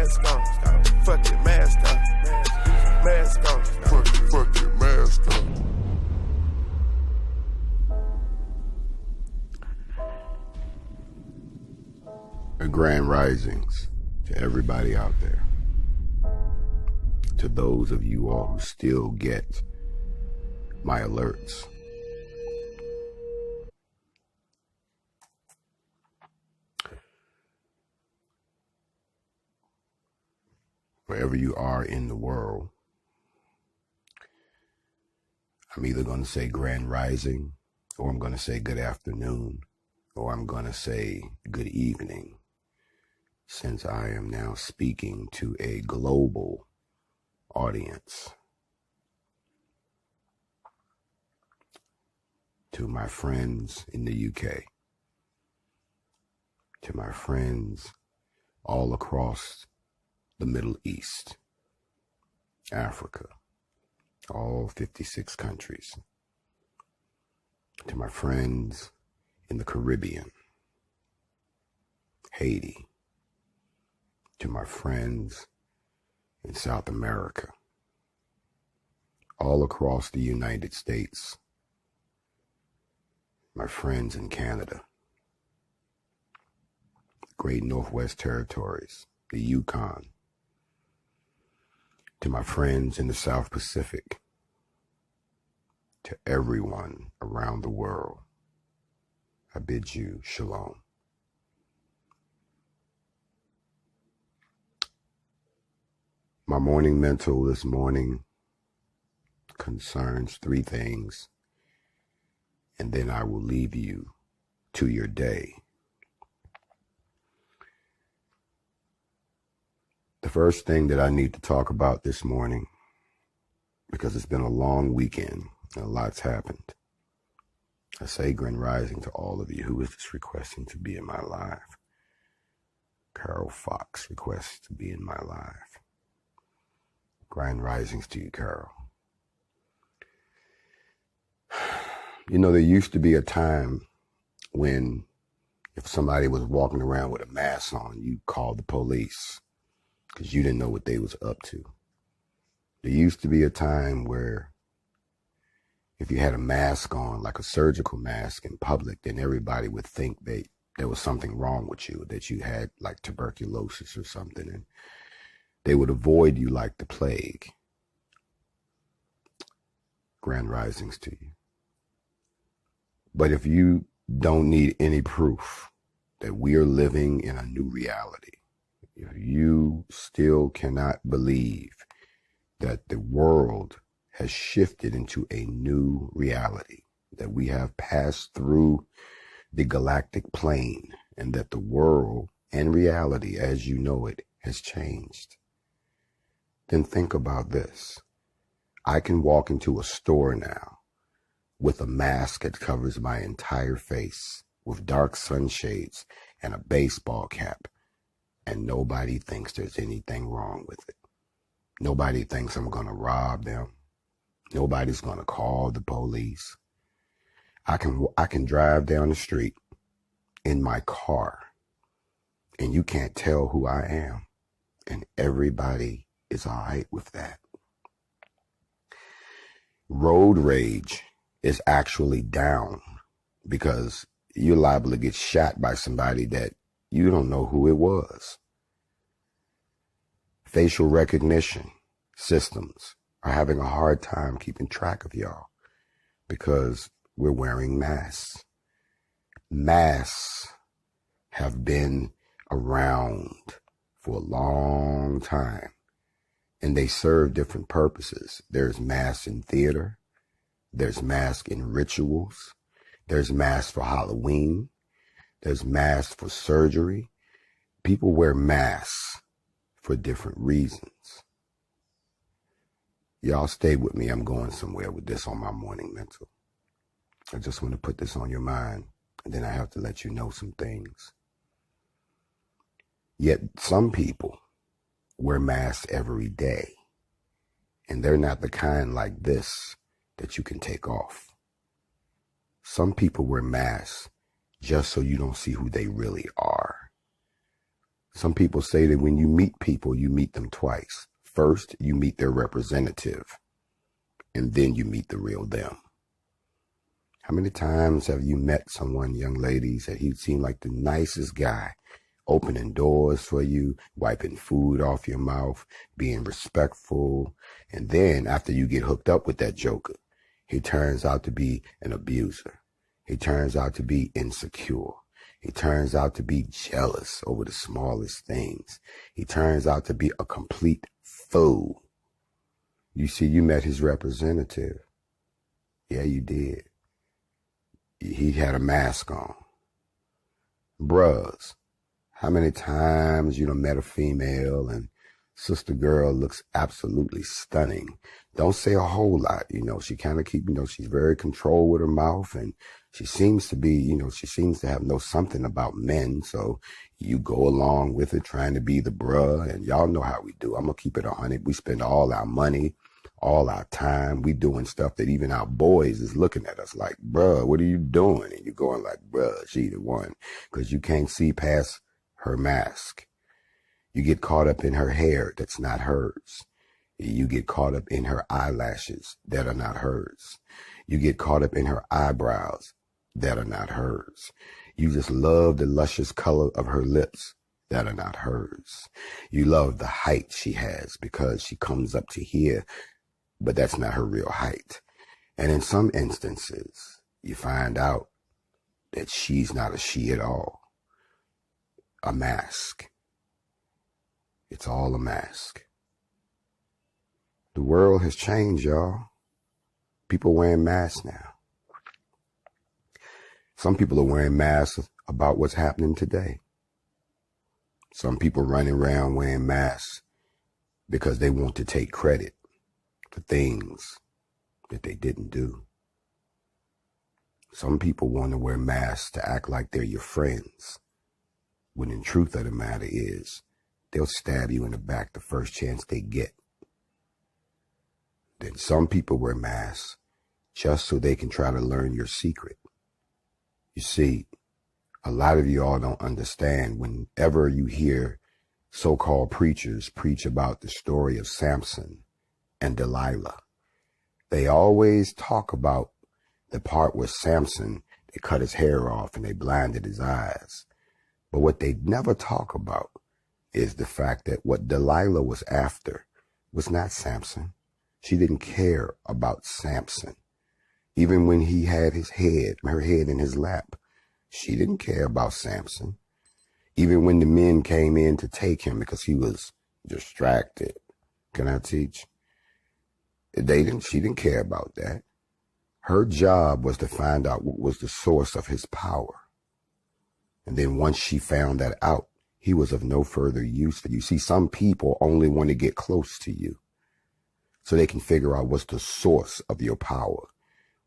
Mask on. Fuck it, mask on. Mask on. Fuck it, mask on. Grand risings to everybody out there. To those of you all who still get my alerts. Wherever you are in the world, I'm either going to say grand rising, or I'm going to say good afternoon, or I'm going to say good evening, since I am now speaking to a global audience. To my friends in the UK, to my friends all across the Middle East, Africa, all 56 countries, to my friends in the Caribbean, Haiti, to my friends in South America, all across the United States, my friends in Canada, Great Northwest Territories, the Yukon, to my friends in the South Pacific, to everyone around the world, I bid you shalom. My morning mental this morning concerns three things, and then I will leave you to your day. The first thing that I need to talk about this morning, because it's been a long weekend and a lot's happened. I say grand rising to all of you. Who is this requesting to be in my live? Carol Fox requests to be in my live. Grand risings to you, Carol. You know, there used to be a time when if somebody was walking around with a mask on, you called the police because you didn't know what they was up to. There used to be a time where if you had a mask on, like a surgical mask in public, then everybody would think that there was something wrong with you, that you had like tuberculosis or something, and they would avoid you like the plague. Grand risings to you. But if you don't need any proof that we are living in a new reality, if you still cannot believe that the world has shifted into a new reality, that we have passed through the galactic plane, and that the world and reality as you know it has changed, then think about this. I can walk into a store now with a mask that covers my entire face, with dark sunshades and a baseball cap, and nobody thinks there's anything wrong with it. Nobody thinks I'm going to rob them. Nobody's going to call the police. I can drive down the street in my car, and you can't tell who I am, and everybody is all right with that. Road rage is actually down because you're liable to get shot by somebody that you don't know who it was. Facial recognition systems are having a hard time keeping track of y'all because we're wearing masks. Masks have been around for a long time, and they serve different purposes. There's masks in theater. There's masks in rituals. There's masks for Halloween. There's masks for surgery. People wear masks for different reasons. Y'all stay with me. I'm going somewhere with this on my morning mental. I just want to put this on your mind, and then I have to let you know some things. Yet some people wear masks every day, and they're not the kind like this that you can take off. Some people wear masks just so you don't see who they really are. Some people say that when you meet people, you meet them twice. First, you meet their representative, and then you meet the real them. How many times have you met someone, young ladies, that he seemed like the nicest guy, opening doors for you, wiping food off your mouth, being respectful, and then after you get hooked up with that joker, he turns out to be an abuser. He turns out to be insecure. He turns out to be jealous over the smallest things. He turns out to be a complete fool. You see, you met his representative. Yeah, you did. He had a mask on. Bruhs, how many times you done met a female and sister girl looks absolutely stunning? Don't say a whole lot, she kind of she's very controlled with her mouth, and she seems to be, she seems to know something about men. So you go along with it, trying to be the bruh, and y'all know how we do. I'm going to keep it 100. We spend all our money, all our time. We doing stuff that even our boys is looking at us like, bruh, what are you doing? And you're going like, bruh, she the one, because you can't see past her mask. You get caught up in her hair that's not hers. You get caught up in her eyelashes that are not hers. You get caught up in her eyebrows that are not hers. You just love the luscious color of her lips that are not hers. You love the height she has because she comes up to here, but that's not her real height. And in some instances, you find out that she's not a she at all. A mask. It's all a mask. The world has changed, y'all. People wearing masks now. Some people are wearing masks about what's happening today. Some people running around wearing masks because they want to take credit for things that they didn't do. Some people want to wear masks to act like they're your friends, when in truth of the matter is, they'll stab you in the back the first chance they get. Then some people wear masks just so they can try to learn your secret. You see, a lot of you all don't understand whenever you hear so-called preachers preach about the story of Samson and Delilah. They always talk about the part where Samson, they cut his hair off and they blinded his eyes. But what they never talk about is the fact that what Delilah was after was not Samson. She didn't care about Samson. Even when he had her head in his lap, she didn't care about Samson. Even when the men came in to take him because he was distracted. Can I teach? She didn't care about that. Her job was to find out what was the source of his power. And then once she found that out, he was of no further use for you. See, some people only want to get close to you so they can figure out what's the source of your power.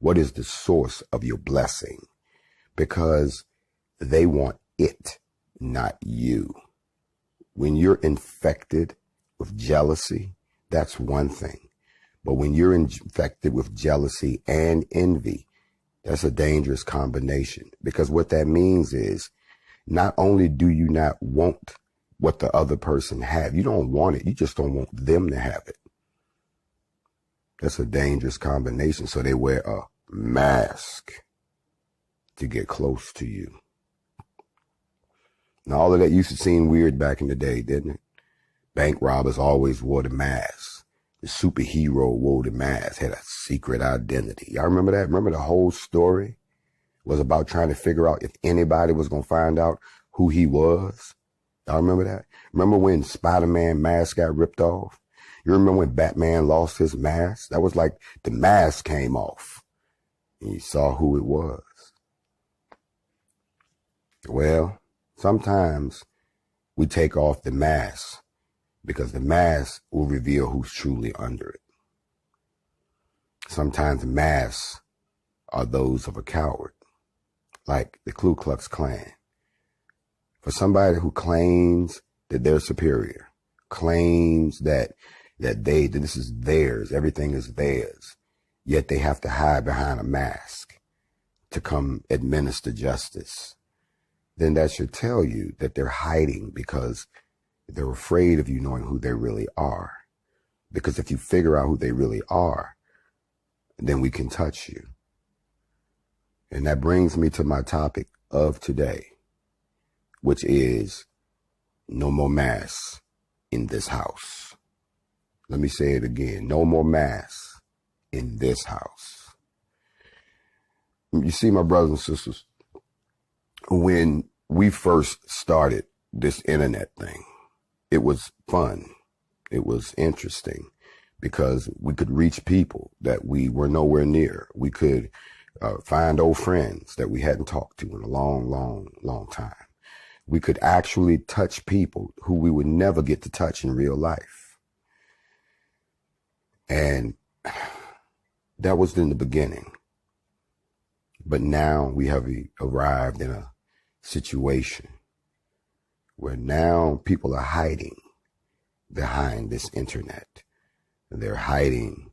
What is the source of your blessing? Because they want it, not you. When you're infected with jealousy, that's one thing. But when you're infected with jealousy and envy, that's a dangerous combination. Because what that means is, not only do you not want what the other person have, you don't want it, you just don't want them to have it. That's a dangerous combination. So they wear a mask to get close to you. And all of that used to seem weird back in the day, didn't it? Bank robbers always wore the mask. The superhero wore the mask, had a secret identity. Y'all remember that? Remember the whole story was about trying to figure out if anybody was going to find out who he was? Y'all remember that? Remember when Spider-Man mask got ripped off? You remember when Batman lost his mask? That was like the mask came off and you saw who it was. Well, sometimes we take off the mask because the mask will reveal who's truly under it. Sometimes masks are those of a coward, like the Ku Klux Klan. For somebody who claims that they're superior, claims that this is theirs, everything is theirs, yet they have to hide behind a mask to come administer justice, then that should tell you that they're hiding because They're afraid of you knowing who they really are. Because if you figure out who they really are, then we can touch you. And that brings me to my topic of today, which is no more masks in this house. Let me say it again. No more masks in this house. You see, my brothers and sisters, when we first started this internet thing, it was fun. It was interesting because we could reach people that we were nowhere near. We could find old friends that we hadn't talked to in a long time. We could actually touch people who we would never get to touch in real life. And that was in the beginning. But now we have arrived in a situation where now people are hiding behind this internet. They're hiding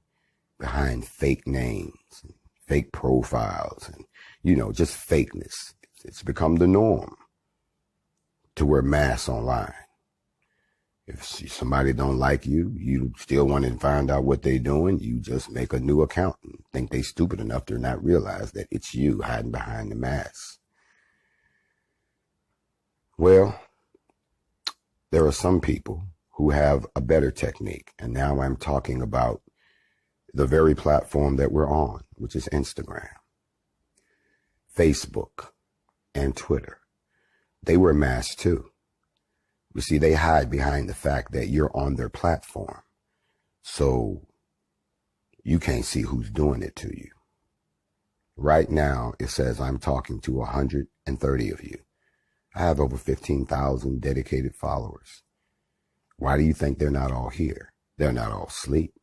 behind fake names, fake profiles, and, just fakeness. It's become the norm to wear masks online. If somebody don't like you, you still want to find out what they're doing, you just make a new account and think they stupid enough to not realize that it's you hiding behind the mask. Well, there are some people who have a better technique. And now I'm talking about the very platform that we're on, which is Instagram, Facebook, and Twitter. They wear masks too. You see, they hide behind the fact that you're on their platform. So you can't see who's doing it to you. Right now, it says I'm talking to 130 of you. I have over 15,000 dedicated followers. Why do you think they're not all here? They're not all asleep.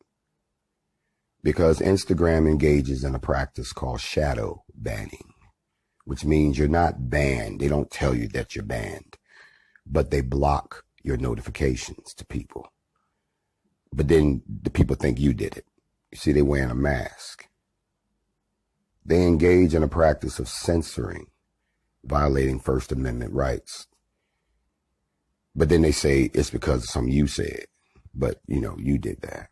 Because Instagram engages in a practice called shadow banning, which means you're not banned. They don't tell you that you're banned, but they block your notifications to people. But then the people think you did it. You see, they're wearing a mask. They engage in a practice of censoring, violating First Amendment rights. But then they say it's because of something you said, but you did that.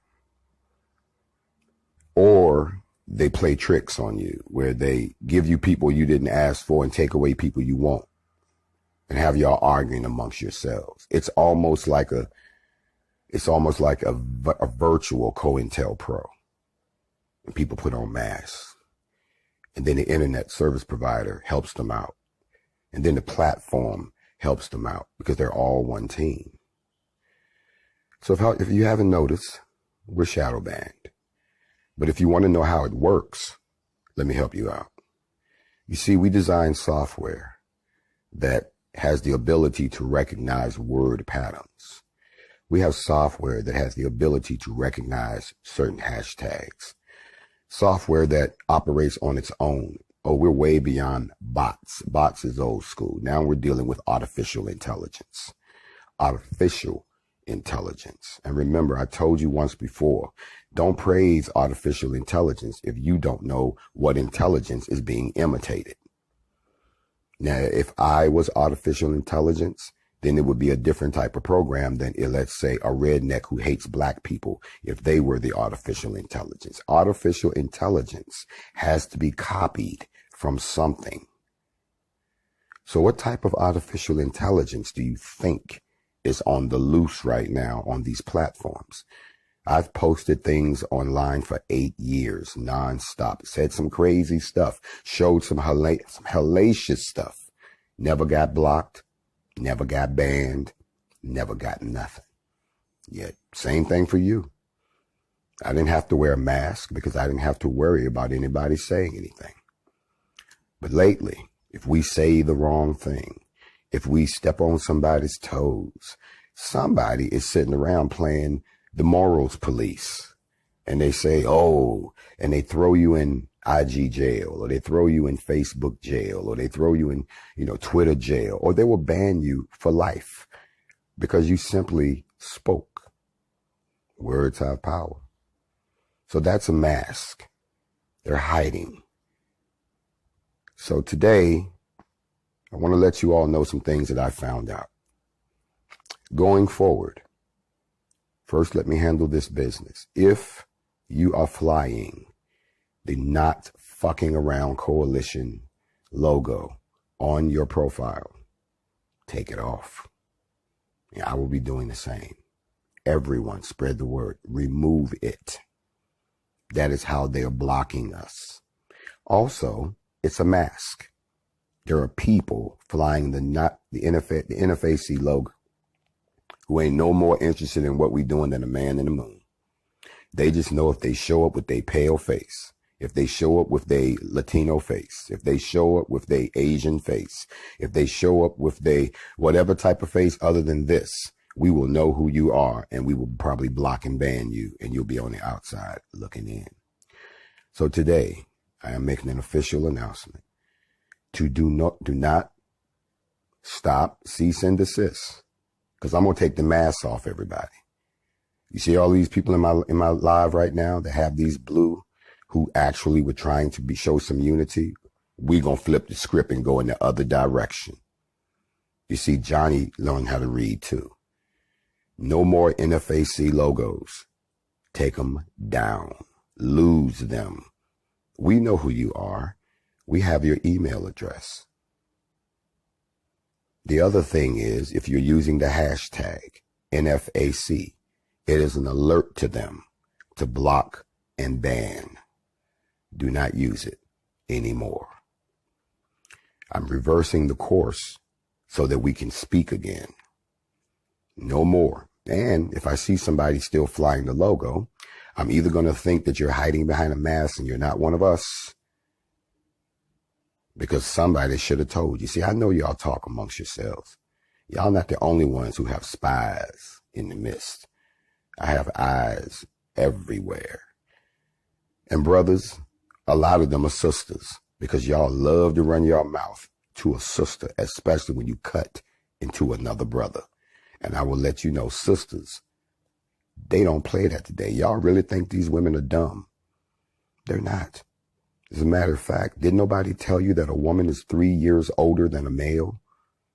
Or they play tricks on you where they give you people you didn't ask for and take away people you want and have y'all arguing amongst yourselves. It's almost like a virtual COINTELPRO. And people put on masks. And then the internet service provider helps them out. And then the platform helps them out because they're all one team. So if you haven't noticed, we're shadow banned. But if you want to know how it works, let me help you out. You see, we design software that has the ability to recognize word patterns. We have software that has the ability to recognize certain hashtags. Software that operates on its own. Oh, we're way beyond bots. Bots is old school. Now we're dealing with artificial intelligence. Artificial intelligence. And remember, I told you once before, don't praise artificial intelligence if you don't know what intelligence is being imitated. Now, if I was artificial intelligence, then it would be a different type of program than, let's say, a redneck who hates black people if they were the artificial intelligence. Artificial intelligence has to be copied from something. So what type of artificial intelligence do you think is on the loose right now on these platforms? I've posted things online for 8 years, nonstop, said some crazy stuff, showed some hellacious stuff, never got blocked, never got banned, never got nothing. Yet, same thing for you. I didn't have to wear a mask because I didn't have to worry about anybody saying anything. But lately, if we say the wrong thing, if we step on somebody's toes, somebody is sitting around playing the morals police. And they say, oh, and they throw you in IG jail, or they throw you in Facebook jail, or they throw you in, Twitter jail, or they will ban you for life because you simply spoke. Words have power. So that's a mask. They're hiding. So today, I want to let you all know some things that I found out. Going forward, first let me handle this business. If you are flying the Not Fucking Around Coalition logo on your profile, take it off. And I will be doing the same. Everyone spread the word. Remove it. That is how they are blocking us. Also, it's a mask. There are people flying the NFAC logo who ain't no more interested in what we doing than a man in the moon. They just know if they show up with their pale face, if they show up with their Latino face, if they show up with their Asian face, if they show up with their whatever type of face other than this, we will know who you are and we will probably block and ban you and you'll be on the outside looking in. So today, I am making an official announcement to do not stop, cease and desist, because I'm going to take the mask off everybody. You see all these people in my live right now that have these blue who actually were trying to show some unity. We're going to flip the script and go in the other direction. You see, Johnny learned how to read too. No more NFAC logos. Take them down. Lose them. We know who you are. We have your email address. The other thing is, if you're using the hashtag NFAC, it is an alert to them to block and ban. Do not use it anymore. I'm reversing the course so that we can speak again. No more. And if I see somebody still flying the logo, I'm either going to think that you're hiding behind a mask and you're not one of us, because somebody should have told you. See, I know y'all talk amongst yourselves. Y'all not the only ones who have spies in the midst. I have eyes everywhere. And brothers, a lot of them are sisters, because y'all love to run your mouth to a sister, especially when you cut into another brother. And I will let you know, sisters, they don't play that today. Y'all really think these women are dumb? They're not. As a matter of fact, did nobody tell you that a woman is 3 years older than a male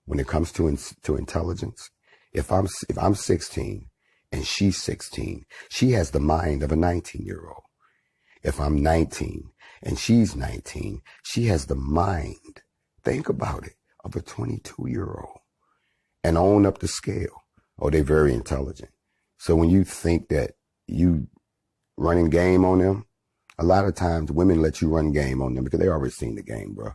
when it comes to intelligence? If I'm 16 and she's 16, she has the mind of a 19-year-old. If I'm 19 and she's 19, she has the mind, think about it, of a 22-year-old. And on up the scale. Oh, they're very intelligent. So when you think that you running game on them, a lot of times women let you run game on them because they already seen the game, bro.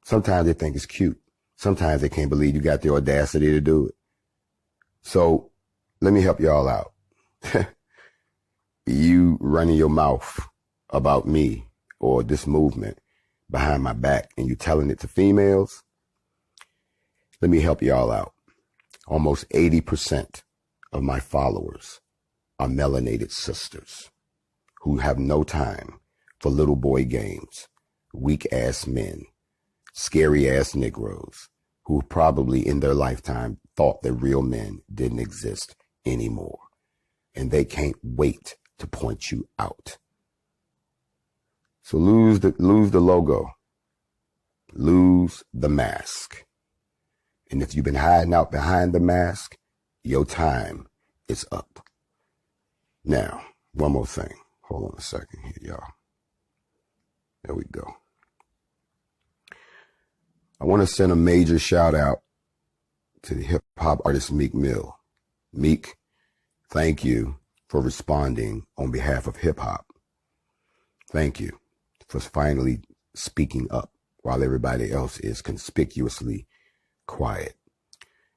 Sometimes they think it's cute. Sometimes they can't believe you got the audacity to do it. So let me help y'all out. You running your mouth about me or this movement behind my back and you telling it to females, let me help y'all out. Almost 80% of my followers are melanated sisters who have no time for little boy games, weak-ass men, scary-ass Negroes who probably in their lifetime thought that real men didn't exist anymore. And they can't wait to point you out. So lose the logo. Lose the mask. And if you've been hiding out behind the mask, your time is up. Now, one more thing. Hold on a second here, y'all. There we go. I want to send a major shout out to the hip hop artist Meek Mill. Meek, thank you for responding on behalf of hip hop. Thank you for finally speaking up while everybody else is conspicuously quiet.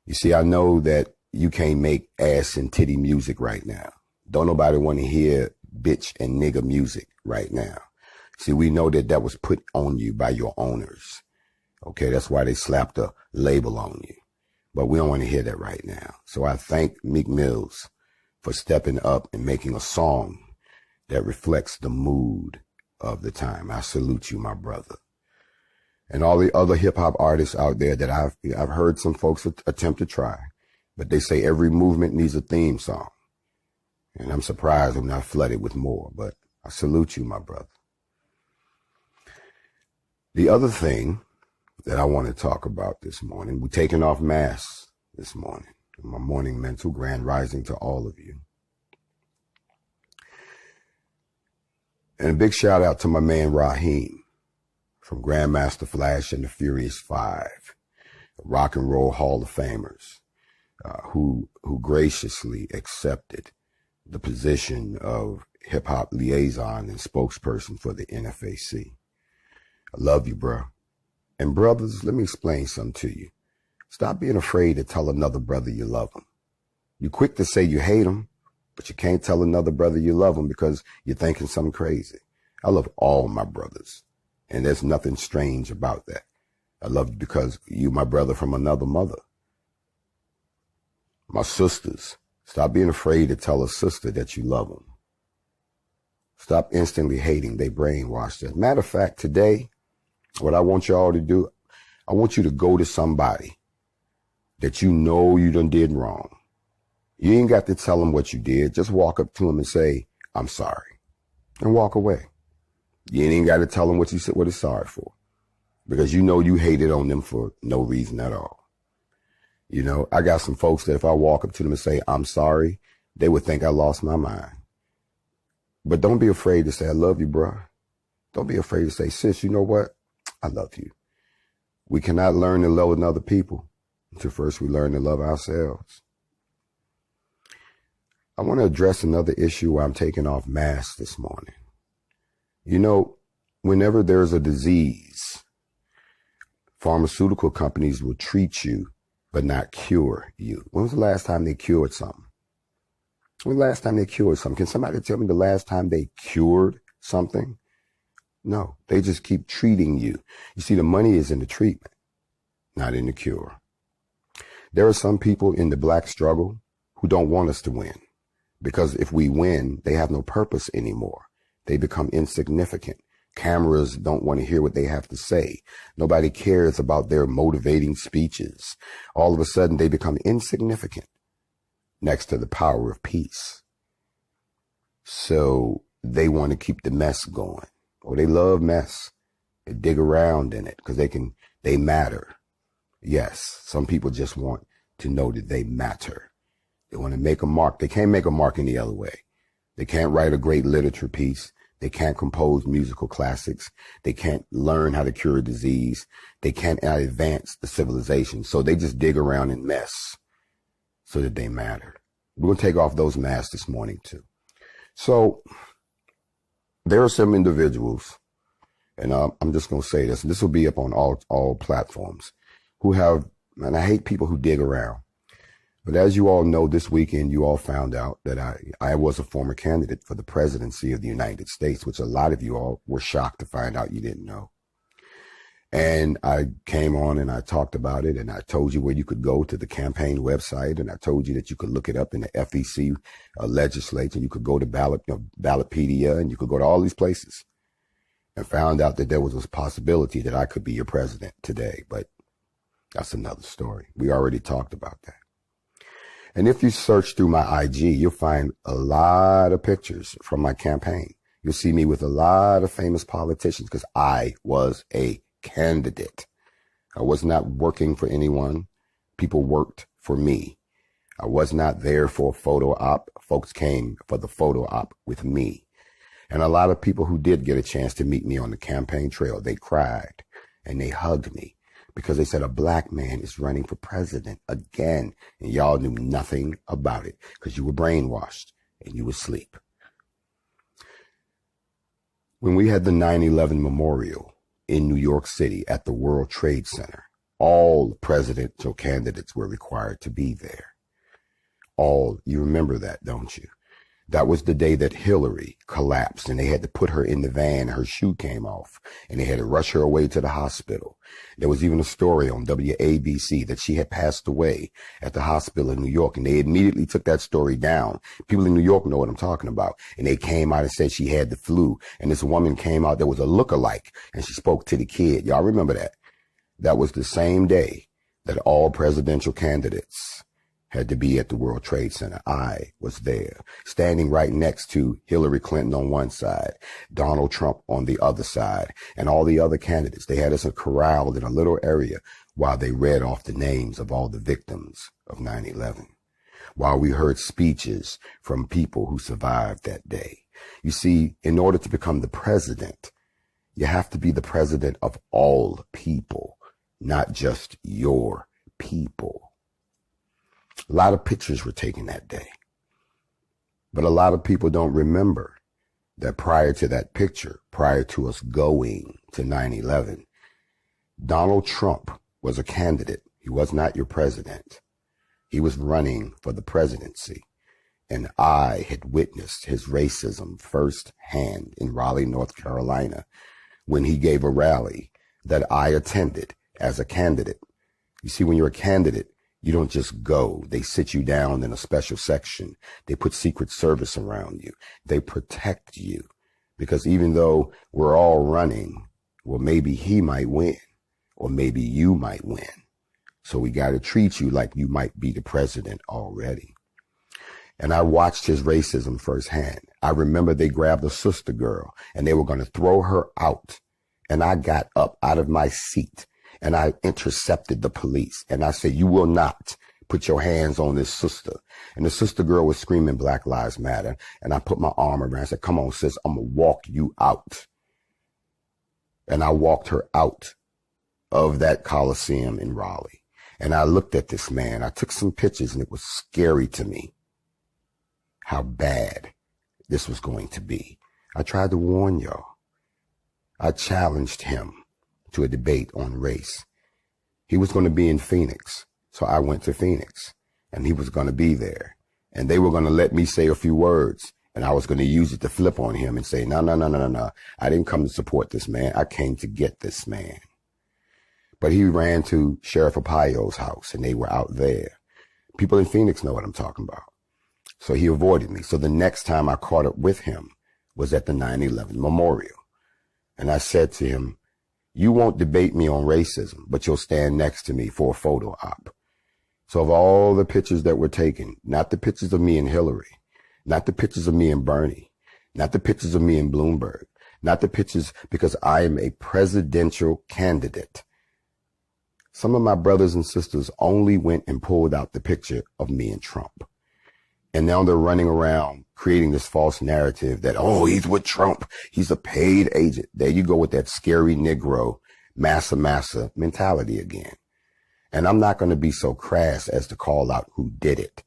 You see, I know that you can't make ass and titty music right now. Don't nobody want to hear bitch and nigga music right now. See, we know that was put on you by your owners. Okay, that's why they slapped a label on you. But we don't want to hear that right now. So I thank Meek Mills for stepping up and making a song that reflects the mood of the time. I salute you, my brother. And all the other hip hop artists out there that I've heard some folks attempt to try, but they say every movement needs a theme song. And I'm surprised I'm not flooded with more, but I salute you, my brother. The other thing that I want to talk about this morning, we're taking off masks this morning. My morning mental, grand rising to all of you. And a big shout out to my man Raheem from Grandmaster Flash and the Furious Five, Rock and Roll Hall of Famers, who graciously accepted the position of hip hop liaison and spokesperson for the NFAC. I love you, bro. And brothers, let me explain something to you. Stop being afraid to tell another brother you love him. You're quick to say you hate him, but you can't tell another brother you love him because you're thinking something crazy. I love all my brothers, and there's nothing strange about that. I love you because you my brother from another mother. My sisters, stop being afraid to tell a sister that you love them. Stop instantly hating. They brainwashed us. Matter of fact, today, what I want y'all to do, I want you to go to somebody that you know you done did wrong. You ain't got to tell them what you did. Just walk up to them and say, I'm sorry, and walk away. You ain't got to tell them what it's sorry for, because you know you hated on them for no reason at all. You know, I got some folks that if I walk up to them and say, I'm sorry, they would think I lost my mind. But don't be afraid to say, I love you, bro. Don't be afraid to say, sis, you know what? I love you. We cannot learn to love other people until first we learn to love ourselves. I want to address another issue where I'm taking off masks this morning. You know, whenever there's a disease, pharmaceutical companies will treat you but not cure you. When was the last time they cured something? When was the last time they cured something? Can somebody tell me the last time they cured something? No, they just keep treating you. You see, the money is in the treatment, not in the cure. There are some people in the black struggle who don't want us to win, because if we win, they have no purpose anymore. They become insignificant. Cameras don't want to hear what they have to say. Nobody cares about their motivating speeches. All of a sudden, they become insignificant next to the power of peace. So they want to keep the mess going. Or they love mess. They dig around in it because they matter. Yes, some people just want to know that they matter. They want to make a mark. They can't make a mark any other way. They can't write a great literature piece. They can't compose musical classics. They can't learn how to cure a disease. They can't advance the civilization. So they just dig around in mess so that they matter. We're going to take off those masks this morning too. So there are some individuals, and I'm just going to say this, and this will be up on all platforms, who have, and I hate people who dig around. But as you all know, this weekend, you all found out that I was a former candidate for the presidency of the United States, which a lot of you all were shocked to find out you didn't know. And I came on and I talked about it, and I told you where you could go to the campaign website, and I told you that you could look it up in the FEC legislature. You could go to Ballotpedia, and you could go to all these places, and found out that there was a possibility that I could be your president today. But that's another story. We already talked about that. And if you search through my IG, you'll find a lot of pictures from my campaign. You'll see me with a lot of famous politicians because I was a candidate. I was not working for anyone. People worked for me. I was not there for a photo op. Folks came for the photo op with me. And a lot of people who did get a chance to meet me on the campaign trail, they cried and they hugged me, because they said a black man is running for president again. And y'all knew nothing about it because you were brainwashed and you were asleep. When we had the 9/11 memorial in New York City at the World Trade Center, all presidential candidates were required to be there. All, you remember that, don't you? That was the day that Hillary collapsed and they had to put her in the van. Her shoe came off and they had to rush her away to the hospital. There was even a story on WABC that she had passed away at the hospital in New York, and they immediately took that story down. People in New York know what I'm talking about. And they came out and said she had the flu. And this woman came out that was a lookalike, and she spoke to the kid. Y'all remember that? That was the same day that all presidential candidates had to be at the World Trade Center. I was there, standing right next to Hillary Clinton on one side, Donald Trump on the other side, and all the other candidates. They had us corralled in a little area while they read off the names of all the victims of 9/11, while we heard speeches from people who survived that day. You see, in order to become the president, you have to be the president of all people, not just your people. A lot of pictures were taken that day, but a lot of people don't remember that prior to that picture, prior to us going to 9/11, Donald Trump was a candidate. He was not your president. He was running for the presidency. And I had witnessed his racism firsthand in Raleigh, North Carolina, when he gave a rally that I attended as a candidate. You see, when you're a candidate, you don't just go. They sit you down in a special section. They put Secret Service around you. They protect you. Because even though we're all running, well, maybe he might win, or maybe you might win. So we got to treat you like you might be the president already. And I watched his racism firsthand. I remember they grabbed a sister girl and they were going to throw her out. And I got up out of my seat and I intercepted the police. And I said, "You will not put your hands on this sister." And the sister girl was screaming, "Black Lives Matter." And I put my arm around her and said, "Come on, sis, I'm going to walk you out." And I walked her out of that Coliseum in Raleigh. And I looked at this man. I took some pictures and it was scary to me how bad this was going to be. I tried to warn y'all. I challenged him to a debate on race. He was going to be in Phoenix. So I went to Phoenix and he was going to be there. And they were going to let me say a few words. And I was going to use it to flip on him and say, no. I didn't come to support this man. I came to get this man. But he ran to Sheriff Arpaio's house and they were out there. People in Phoenix know what I'm talking about. So he avoided me. So the next time I caught up with him was at the 9/11 memorial. And I said to him, "You won't debate me on racism, but you'll stand next to me for a photo op." So of all the pictures that were taken, not the pictures of me and Hillary, not the pictures of me and Bernie, not the pictures of me and Bloomberg, not the pictures because I am a presidential candidate. Some of my brothers and sisters only went and pulled out the picture of me and Trump. And now they're running around creating this false narrative that, oh, he's with Trump. He's a paid agent. There you go with that scary Negro massa mentality again. And I'm not going to be so crass as to call out who did it.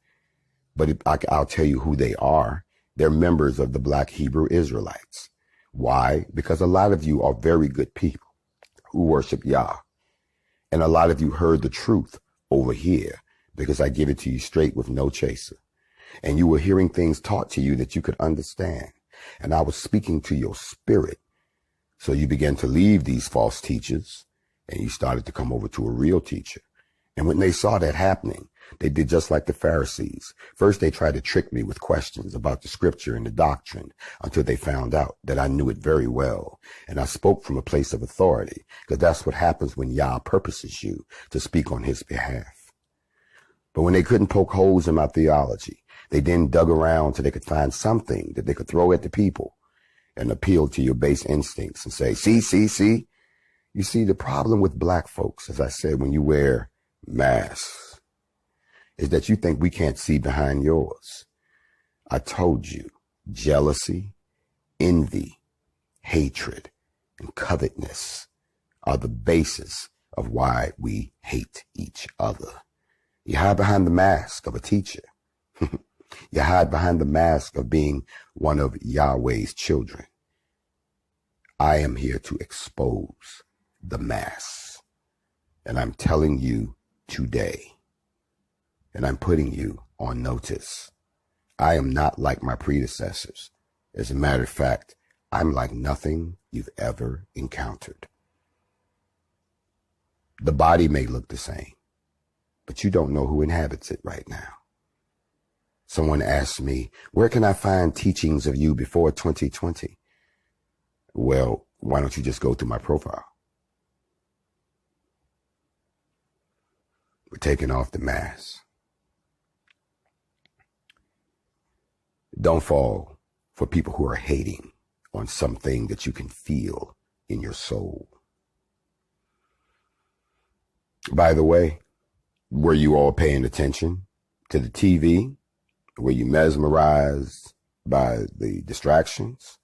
But I'll tell you who they are. They're members of the Black Hebrew Israelites. Why? Because a lot of you are very good people who worship Yah. And a lot of you heard the truth over here because I give it to you straight with no chaser. And you were hearing things taught to you that you could understand. And I was speaking to your spirit. So you began to leave these false teachers and you started to come over to a real teacher. And when they saw that happening, they did just like the Pharisees. First, they tried to trick me with questions about the scripture and the doctrine until they found out that I knew it very well. And I spoke from a place of authority because that's what happens when Yah purposes you to speak on his behalf. But when they couldn't poke holes in my theology, they then dug around so they could find something that they could throw at the people and appeal to your base instincts and say, see. You see, the problem with black folks, as I said, when you wear masks, is that you think we can't see behind yours. I told you, jealousy, envy, hatred, and covetousness are the basis of why we hate each other. You hide behind the mask of a teacher. You hide behind the mask of being one of Yahweh's children. I am here to expose the mask. And I'm telling you today, and I'm putting you on notice, I am not like my predecessors. As a matter of fact, I'm like nothing you've ever encountered. The body may look the same, but you don't know who inhabits it right now. Someone asked me, where can I find teachings of you before 2020? Well, why don't you just go to my profile? We're taking off the mask. Don't fall for people who are hating on something that you can feel in your soul. By the way, were you all paying attention to the TV? Were you mesmerized by the distractions?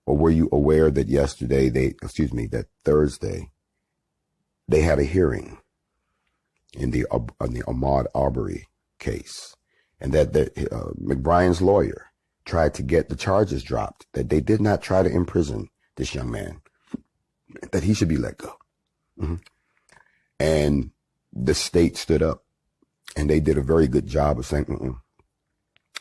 Or were you aware that that Thursday, they had a hearing in the Ahmaud Arbery case, and that McBrien's lawyer tried to get the charges dropped, that they did not try to imprison this young man, that he should be let go. Mm-hmm. And the state stood up, and they did a very good job of saying,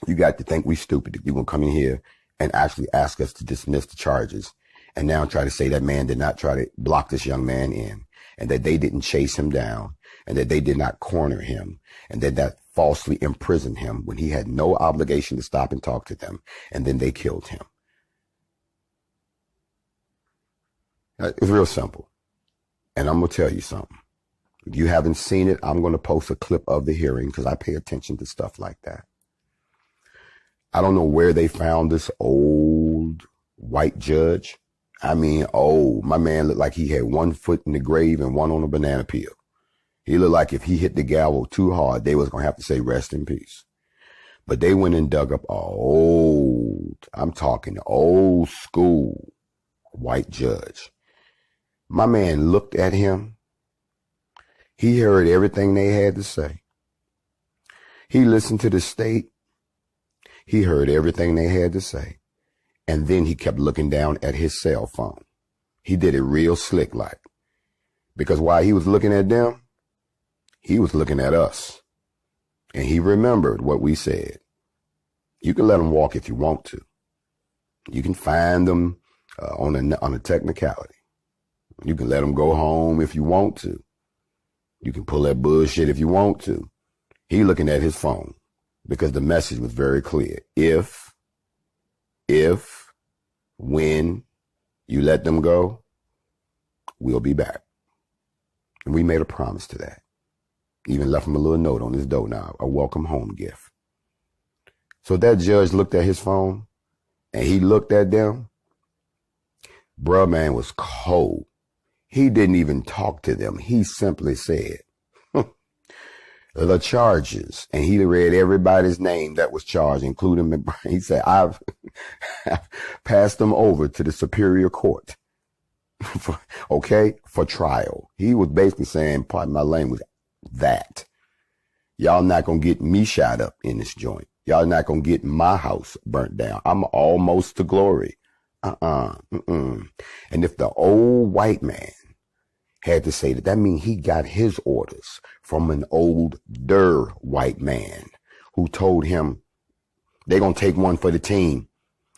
you got to think we stupid if you're going to come in here and actually ask us to dismiss the charges, and now try to say that man did not try to block this young man in, and that they didn't chase him down, and that they did not corner him, and that falsely imprisoned him when he had no obligation to stop and talk to them, and then they killed him. It's real simple. And I'm going to tell you something. If you haven't seen it, I'm going to post a clip of the hearing because I pay attention to stuff like that. I don't know where they found this old white judge. I mean, my man looked like he had 1 foot in the grave and 1 on a banana peel. He looked like if he hit the gavel too hard, they was going to have to say rest in peace. But they went and dug up I'm talking old school white judge. My man looked at him. He heard everything they had to say. He listened to the state. He heard everything they had to say. And then he kept looking down at his cell phone. He did it real slick like. Because while he was looking at them, he was looking at us. And he remembered what we said. You can let them walk if you want to. You can find them on a technicality. You can let them go home if you want to. You can pull that bullshit if you want to. He looking at his phone because the message was very clear. When you let them go, we'll be back. And we made a promise to that. Even left him a little note on his door now, a welcome home gift. So that judge looked at his phone and he looked at them. Bruh, man was cold. He didn't even talk to them. He simply said, the charges. And he read everybody's name that was charged, including McBride. He said, I've passed them over to the Superior Court. For trial. He was basically saying, pardon my language, that y'all not going to get me shot up in this joint. Y'all not going to get my house burnt down. I'm almost to glory. And if the old white man had to say that means he got his orders from an older white man who told him they're going to take one for the team.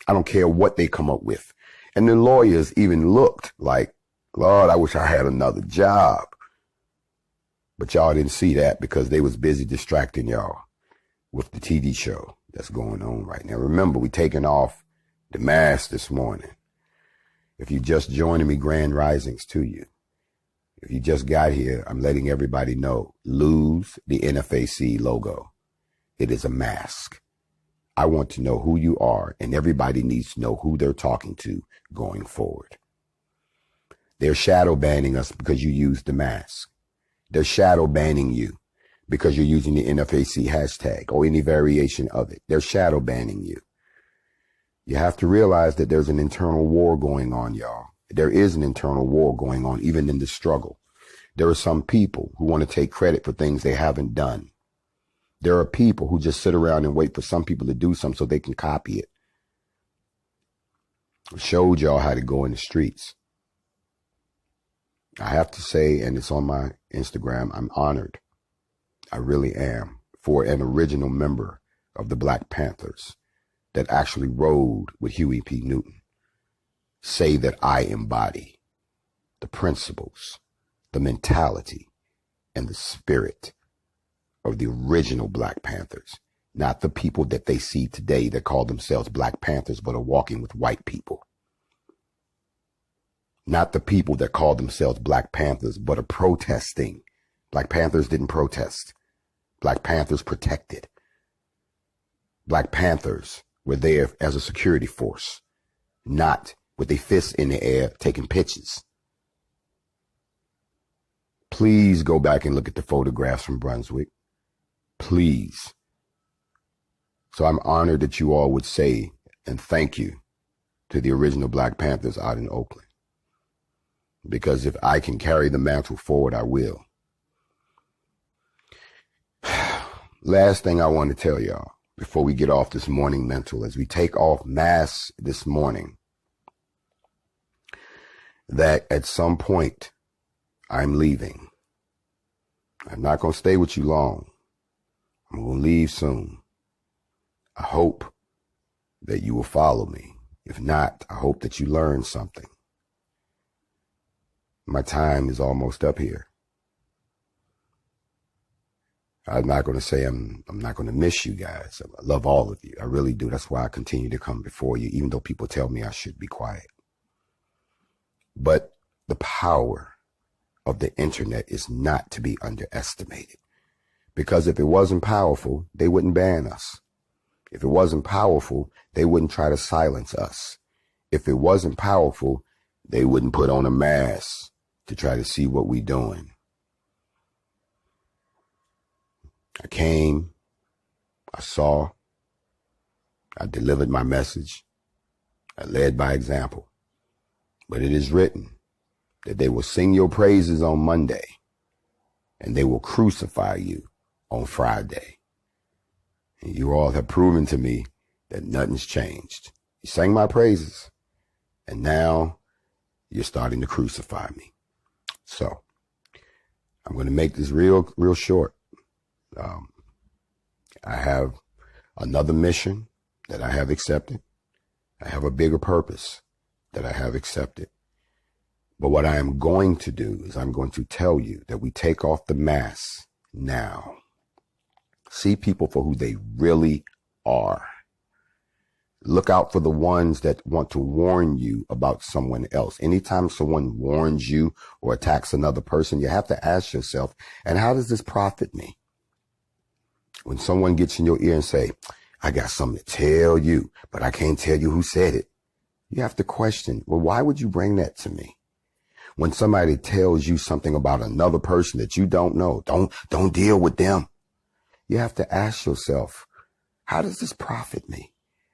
I don't care what they come up with. And the lawyers even looked like, Lord, I wish I had another job. But y'all didn't see that because they was busy distracting y'all with the TV show that's going on right now. Remember, we taking off the mask this morning. If you just joining me, grand risings to you. If you just got here, I'm letting everybody know, lose the NFAC logo. It is a mask. I want to know who you are, and everybody needs to know who they're talking to going forward. They're shadow banning us because you used the mask. They're shadow banning you because you're using the NFAC hashtag or any variation of it. They're shadow banning you. You have to realize that there's an internal war going on, y'all. There is an internal war going on, even in the struggle. There are some people who want to take credit for things they haven't done. There are people who just sit around and wait for some people to do something so they can copy it. I showed y'all how to go in the streets. I have to say, and it's on my Instagram, I'm honored. I really am, for an original member of the Black Panthers that actually rode with Huey P. Newton. Say that I embody the principles, the mentality, and the spirit of the original Black Panthers, not the people that they see today that call themselves Black Panthers but are walking with white people. Not the people that call themselves Black Panthers but are protesting. Black Panthers didn't protest. Black Panthers protected. Black Panthers were there as a security force, not with their fists in the air taking pictures. Please go back and look at the photographs from Brunswick. Please. So I'm honored that you all would say and thank you to the original Black Panthers out in Oakland. Because if I can carry the mantle forward, I will. Last thing I want to tell y'all before we get off this morning mental, as we take off mass this morning, that at some point I'm leaving. I'm not going to stay with you long. I'm going to leave soon. I hope that you will follow me. If not, I hope that you learn something. My time is almost up here. I'm not going to say I'm not going to miss you guys. I love all of you. I really do. That's why I continue to come before you, even though people tell me I should be quiet. But the power of the internet is not to be underestimated. Because if it wasn't powerful, they wouldn't ban us. If it wasn't powerful, they wouldn't try to silence us. If it wasn't powerful, they wouldn't put on a mask to try to see what we're doing. I came, I saw, I delivered my message, I led by example. But it is written that they will sing your praises on Monday and they will crucify you on Friday. And you all have proven to me that nothing's changed. You sang my praises and now you're starting to crucify me. So I'm going to make this real short. I have another mission that I have accepted. I have a bigger purpose that I have accepted. But what I am going to do is I'm going to tell you that we take off the mask now. See people for who they really are. Look out for the ones that want to warn you about someone else. Anytime someone warns you or attacks another person, you have to ask yourself, and how does this profit me? When someone gets in your ear and say, I got something to tell you, but I can't tell you who said it. You have to question, well, why would you bring that to me? When somebody tells you something about another person that you don't know, don't deal with them. You have to ask yourself, how does this profit me?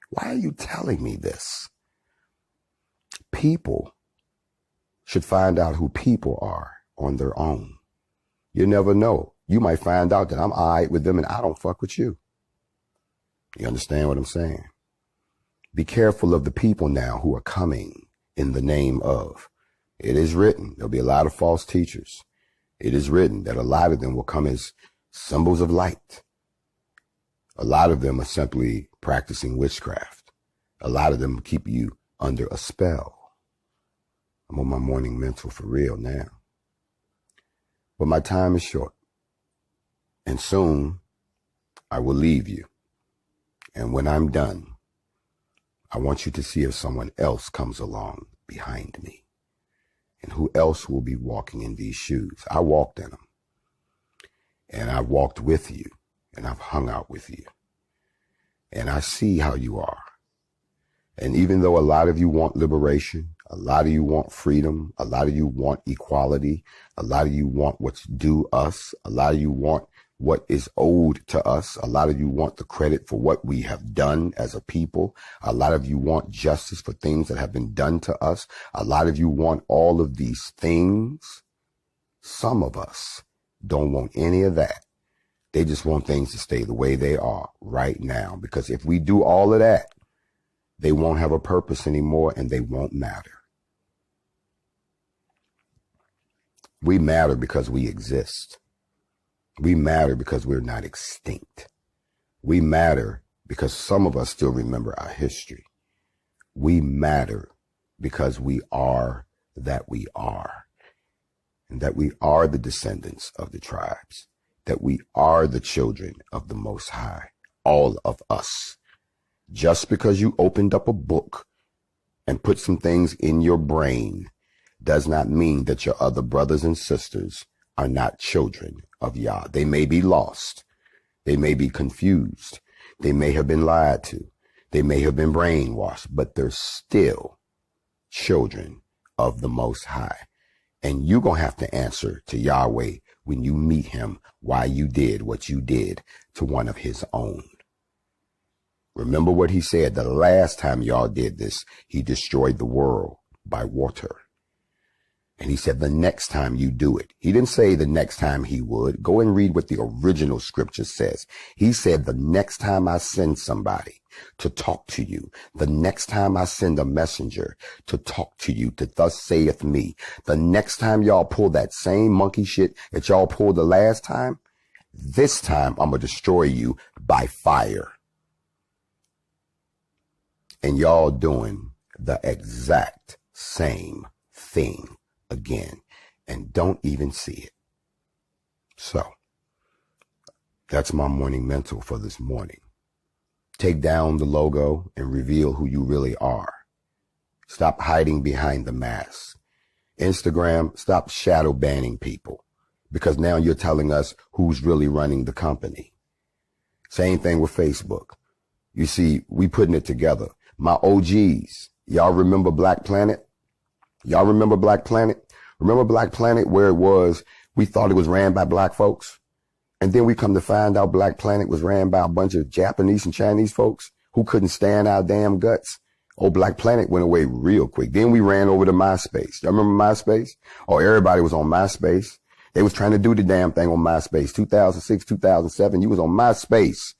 Why are you telling me this? People should find out who people are on their own. You never know. You might find out that I'm all right with them and I don't fuck with you. You understand what I'm saying? Be careful of the people now who are coming in the name of. It is written, there'll be a lot of false teachers. It is written that a lot of them will come as symbols of light. A lot of them are simply practicing witchcraft. A lot of them keep you under a spell. I'm on my morning mental for real now. But my time is short. And soon I will leave you. And when I'm done, I want you to see if someone else comes along behind me. And who else will be walking in these shoes? I walked in them. And I walked with you. And I've hung out with you. And I see how you are. And even though a lot of you want liberation, a lot of you want freedom, a lot of you want equality, a lot of you want what's due us, a lot of you want what is owed to us, a lot of you want the credit for what we have done as a people, a lot of you want justice for things that have been done to us, a lot of you want all of these things. Some of us don't want any of that. They just want things to stay the way they are right now. Because if we do all of that, they won't have a purpose anymore and they won't matter. We matter because we exist. We matter because we're not extinct. We matter because some of us still remember our history. We matter because we are that we are. And that we are the descendants of the tribes. That we are the children of the Most High, all of us. Just because you opened up a book and put some things in your brain does not mean that your other brothers and sisters are not children of Yah. They may be lost. They may be confused. They may have been lied to. They may have been brainwashed, but they're still children of the Most High. And you're going to have to answer to Yahweh when you meet him why you did what you did to one of his own. Remember what he said the last time y'all did this, he destroyed the world by water. And he said the next time you do it, he didn't say the next time he would. Go and read what the original scripture says. He said the next time I send somebody to talk to you, the next time I send a messenger to talk to you, to thus saith me, the next time y'all pull that same monkey shit that y'all pulled the last time, this time I'm going to destroy you by fire. And y'all doing the exact same thing again and don't even see it. So that's my morning mental for this morning. Take down the logo and reveal who you really are. Stop hiding behind the mask. Instagram, stop shadow banning people because now you're telling us who's really running the company. Same thing with Facebook. You see, we putting it together. My OGs, y'all remember Black Planet? Y'all remember Black Planet? Remember Black Planet where it was, we thought it was ran by black folks? And then we come to find out Black Planet was ran by a bunch of Japanese and Chinese folks who couldn't stand our damn guts. Oh, Black Planet went away real quick. Then we ran over to MySpace. Y'all remember MySpace? Oh, everybody was on MySpace. They was trying to do the damn thing on MySpace. 2006, 2007, you was on MySpace.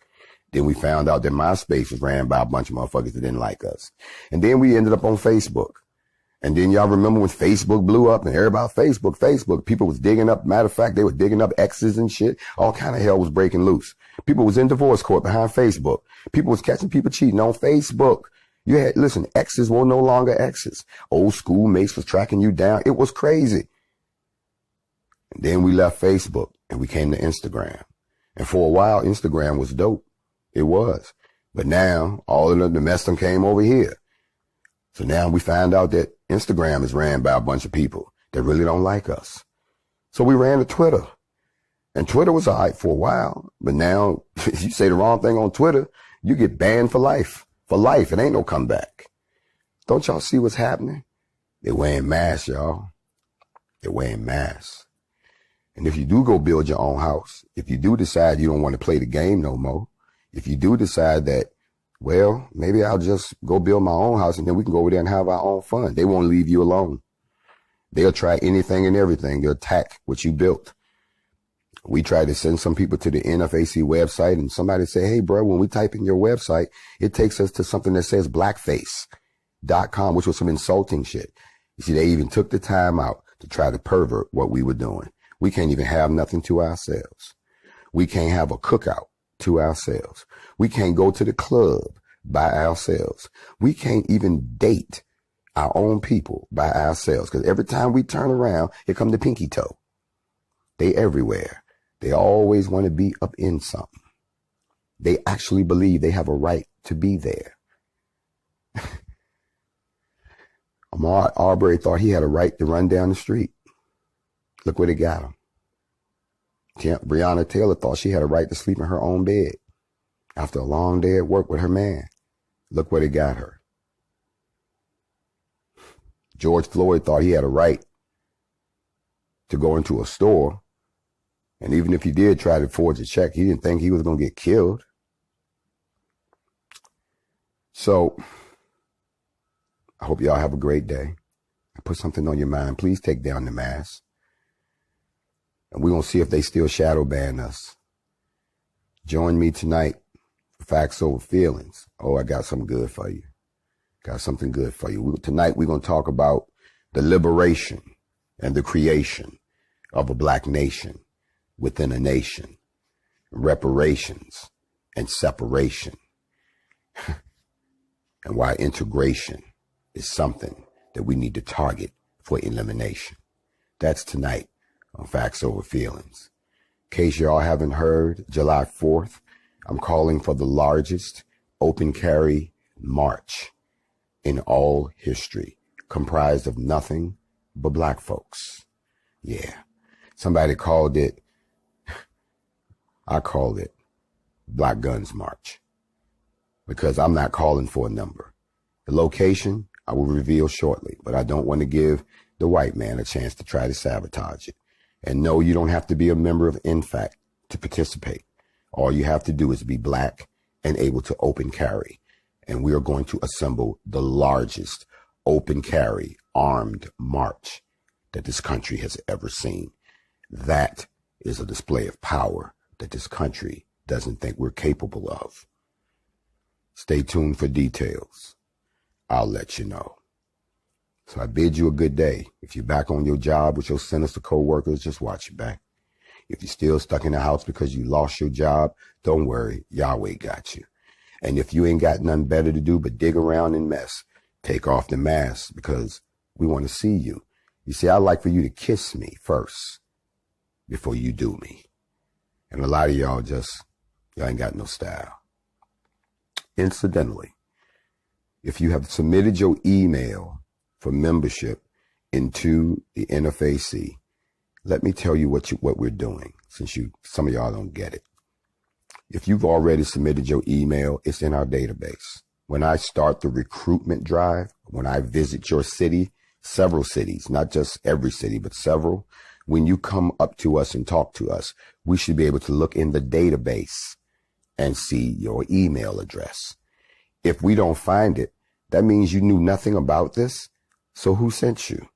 Then we found out that MySpace was ran by a bunch of motherfuckers that didn't like us. And then we ended up on Facebook. And then y'all remember when Facebook blew up and everybody Facebook, people was digging up. Matter of fact, they were digging up exes and shit. All kind of hell was breaking loose. People was in divorce court behind Facebook. People was catching people cheating on Facebook. You had, listen, exes were no longer exes. Old school mates was tracking you down. It was crazy. And then we left Facebook and we came to Instagram. And for a while, Instagram was dope. It was. But now all of the mess came over here. So now we find out that Instagram is ran by a bunch of people that really don't like us. So we ran to Twitter. And Twitter was all right for a while. But now if you say the wrong thing on Twitter, you get banned for life. For life. It ain't no comeback. Don't y'all see what's happening? They're wearing masks, y'all. They're wearing masks. And if you do go build your own house, if you do decide you don't want to play the game no more, if you do decide that, well, maybe I'll just go build my own house and then we can go over there and have our own fun. They won't leave you alone. They'll try anything and everything. They'll attack what you built. We tried to send some people to the NFAC website and somebody said, hey, bro, when we type in your website, it takes us to something that says blackface.com, which was some insulting shit. You see, they even took the time out to try to pervert what we were doing. We can't even have nothing to ourselves. We can't have a cookout to ourselves. We can't go to the club by ourselves. We can't even date our own people by ourselves. Because every time we turn around, here come the pinky toe. They everywhere. They always want to be up in something. They actually believe they have a right to be there. Ahmaud Arbery thought he had a right to run down the street. Look where they got him. Breonna Taylor thought she had a right to sleep in her own bed after a long day at work with her man. Look where they got her. George Floyd thought he had a right to go into a store. And even if he did try to forge a check, he didn't think he was going to get killed. So I hope y'all have a great day. I put something on your mind. Please take down the mask. And we're going to see if they still shadow ban us. Join me tonight for Facts Over Feelings. Oh, I got something good for you. Got something good for you. Tonight we're going to talk about the liberation and the creation of a black nation within a nation, reparations and separation, and why integration is something that we need to target for elimination. That's tonight on Facts Over Feelings. In case y'all haven't heard, July 4th, I'm calling for the largest open carry march in all history, comprised of nothing but black folks. Yeah. Somebody called it, I called it Black Guns March. because I'm not calling for a number. The location I will reveal shortly, but I don't want to give the white man a chance to try to sabotage it. And no, you don't have to be a member of NFAC to participate. All you have to do is be black and able to open carry. And we are going to assemble the largest open carry armed march that this country has ever seen. That is a display of power that this country doesn't think we're capable of. Stay tuned for details. I'll let you know. So I bid you a good day. If you're back on your job with your sinister co-workers, just watch your back. If you're still stuck in the house because you lost your job, don't worry, Yahweh got you. And if you ain't got nothing better to do but dig around and mess, take off the mask because we want to see you. You see, I'd like for you to kiss me first before you do me. And a lot of y'all ain't got no style. Incidentally, if you have submitted your email for membership into the NFAC, let me tell you what we're doing, since some of y'all don't get it. If you've already submitted your email, it's in our database. When I start the recruitment drive, when I visit your city, several cities, not just every city, but several, when you come up to us and talk to us, we should be able to look in the database and see your email address. If we don't find it, that means you knew nothing about this. So who sent you?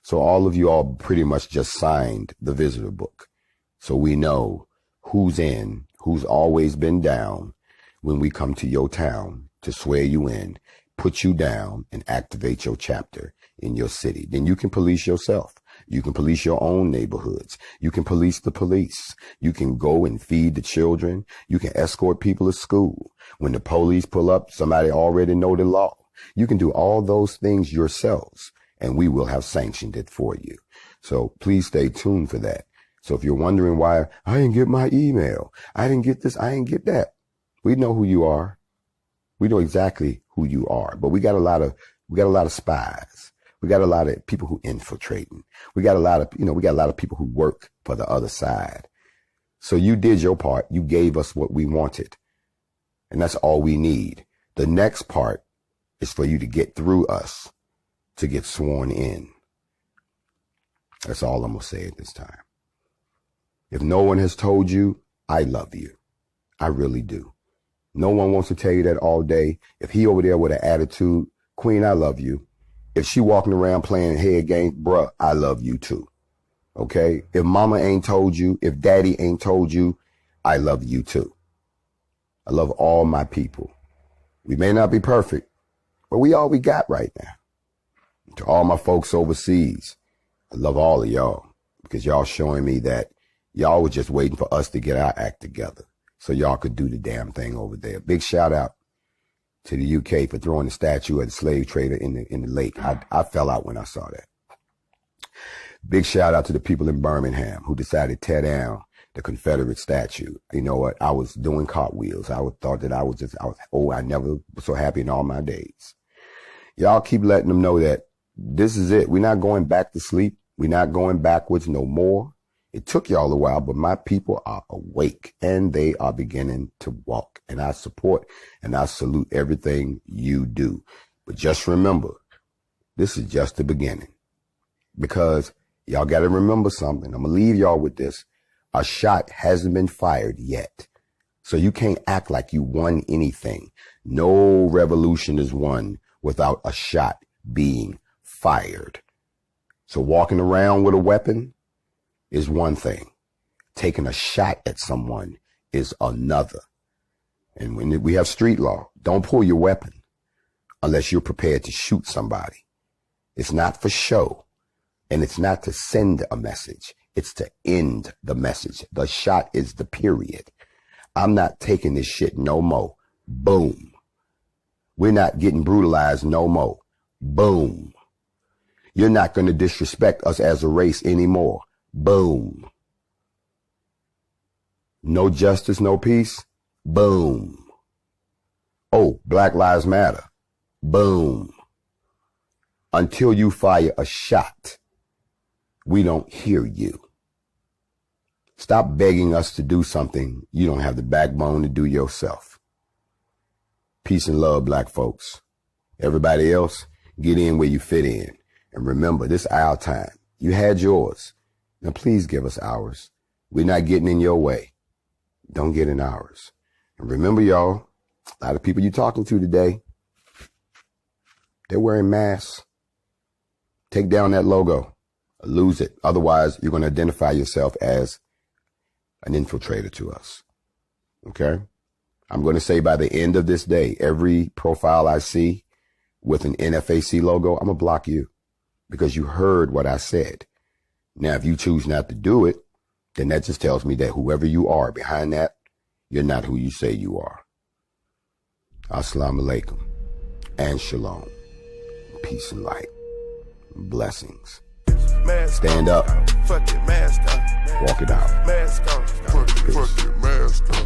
So all of you all pretty much just signed the visitor book. So we know who's in, who's always been down when we come to your town to swear you in, put you down, and activate your chapter in your city. Then you can police yourself. You can police your own neighborhoods. You can police the police. You can go and feed the children. You can escort people to school. When the police pull up, somebody already know the law. You can do all those things yourselves, and we will have sanctioned it for you. So please stay tuned for that. So if you're wondering why I didn't get my email, I didn't get this, I didn't get that, we know who you are. We know exactly who you are. But we got a lot of spies. We got a lot of people who infiltrating. We got a lot of people who work for the other side. So you did your part. You gave us what we wanted. And that's all we need. The next part is for you to get through us to get sworn in. That's all I'm going to say at this time. If no one has told you, I love you. I really do. No one wants to tell you that all day. If he over there with an attitude, Queen, I love you. If she walking around playing head game, bruh, I love you too. Okay? If mama ain't told you, if daddy ain't told you, I love you too. I love all my people. We may not be perfect, but we all we got right now. To all my folks overseas, I love all of y'all because y'all showing me that y'all was just waiting for us to get our act together so y'all could do the damn thing over there. Big shout out to the UK for throwing the statue of the slave trader in the lake. I fell out when I saw that. Big shout out to the people in Birmingham who decided to tear down the Confederate statue. You know what? I was doing cartwheels. I thought that I never was so happy in all my days. Y'all keep letting them know that this is it. We're not going back to sleep. We're not going backwards no more. It took y'all a while, but my people are awake and they are beginning to walk. And I support and I salute everything you do. But just remember, this is just the beginning. Because y'all got to remember something. I'm going to leave y'all with this. A shot hasn't been fired yet. So you can't act like you won anything. No revolution is won without a shot being fired. So walking around with a weapon is one thing. Taking a shot at someone is another. And when we have street law, don't pull your weapon unless you're prepared to shoot somebody. It's not for show. And it's not to send a message. It's to end the message. The shot is the period. I'm not taking this shit no more. Boom. We're not getting brutalized no more. Boom. You're not going to disrespect us as a race anymore. Boom. No justice, no peace. Boom. Oh, Black Lives Matter. Boom. Until you fire a shot, we don't hear you. Stop begging us to do something you don't have the backbone to do yourself. Peace and love, black folks. Everybody else, get in where you fit in. And remember, this is our time. You had yours. Now please give us ours. We're not getting in your way. Don't get in ours. And remember, y'all, a lot of people you're talking to today, they're wearing masks. Take down that logo. Lose it. Otherwise, you're going to identify yourself as an infiltrator to us. Okay? I'm going to say by the end of this day, every profile I see with an NFAC logo, I'm going to block you because you heard what I said. Now, if you choose not to do it, then that just tells me that whoever you are behind that, you're not who you say you are. Assalamu alaikum and shalom. Peace and light. Blessings. Stand up. Walk it out. Fuck it, mask on.